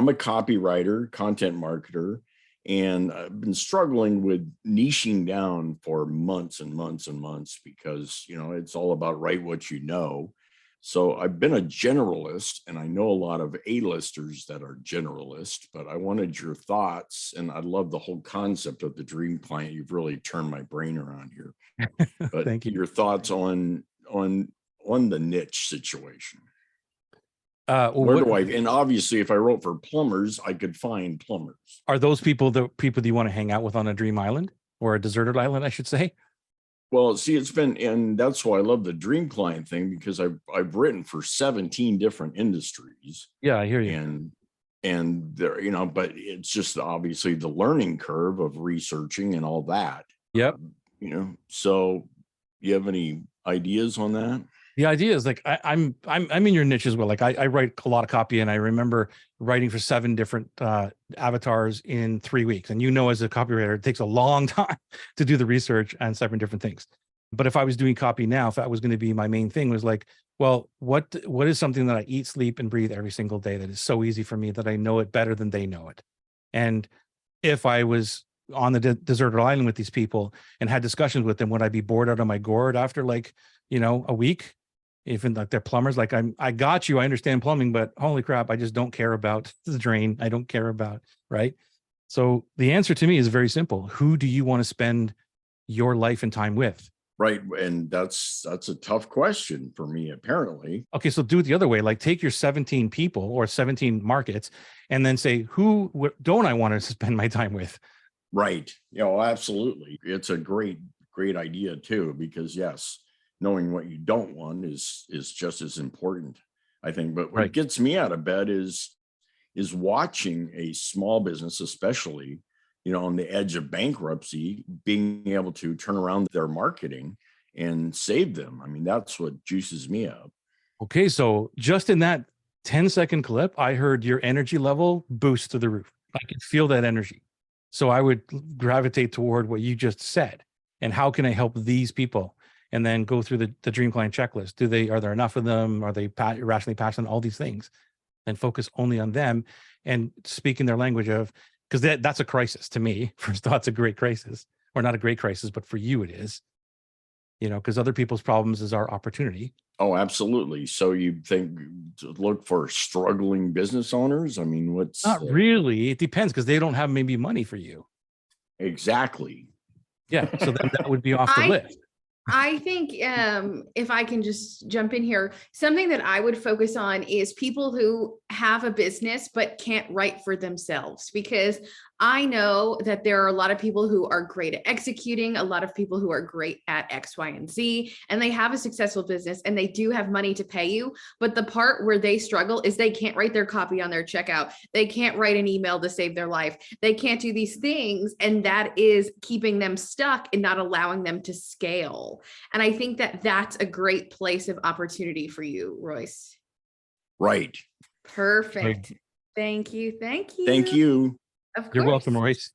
I'm a copywriter, content marketer, and I've been struggling with niching down for months and months and months because, it's all about write what you know. So I've been a generalist, and I know a lot of A-listers that are generalists, but I wanted your thoughts, and I love the whole concept of the dream client. You've really turned my brain around here. But Thank you. your thoughts on the niche situation. Where do I? And obviously, if I wrote for plumbers, I could find plumbers. Are those people the people you want to hang out with on a dream island, or a deserted island, I should say? Well, see, and that's why I love the dream client thing, because I've written for 17 different industries. Yeah, I hear you. And there, but it's just obviously the learning curve of researching and all that. Yep. So you have any ideas on that? The idea is like I'm in your niche as well. Like I write a lot of copy, and I remember writing for 7 different avatars in 3 weeks. And as a copywriter, it takes a long time to do the research on 7 different things. But if I was doing copy now, if that was going to be my main thing, was like, well, what is something that I eat, sleep, and breathe every single day that is so easy for me that I know it better than they know it? And if I was on the deserted island with these people and had discussions with them, would I be bored out of my gourd after a week? Even like they're plumbers, like I got you, I understand plumbing, but holy crap, I just don't care about the drain. I don't care about, right? So the answer to me is very simple. Who do you want to spend your life and time with? Right. And that's a tough question for me, apparently. Okay, so do it the other way. Like take your 17 people or 17 markets and then say, who don't I want to spend my time with? Right. Absolutely. It's a great idea too, because yes, knowing what you don't want is just as important, I think. But what gets me out of bed is watching a small business, especially, on the edge of bankruptcy, being able to turn around their marketing and save them. I mean, that's what juices me up. Okay, so just in that 10-second clip, I heard your energy level boost to the roof. I could feel that energy. So I would gravitate toward what you just said. And how can I help these people? And then go through the dream client checklist. Are there enough of them? Are they irrationally passionate? All these things, and focus only on them and speaking their language because that's a crisis to me. First thought, it's a great crisis, or not a great crisis, but for you it is, because other people's problems is our opportunity. Oh, absolutely. So you think to look for struggling business owners? I mean, what's not really? It depends, because they don't have maybe money for you. Exactly. Yeah. So then that would be off the list. I think if I can just jump in here, something that I would focus on is people who have a business but can't write for themselves, because I know that there are a lot of people who are great at executing, a lot of people who are great at X, Y, and Z, and they have a successful business and they do have money to pay you. But the part where they struggle is they can't write their copy on their checkout. They can't write an email to save their life. They can't do these things. And that is keeping them stuck and not allowing them to scale. And I think that that's a great place of opportunity for you, Royce. Right. Perfect. Thank you. Thank you. Thank you. Of course. You're welcome, Royce.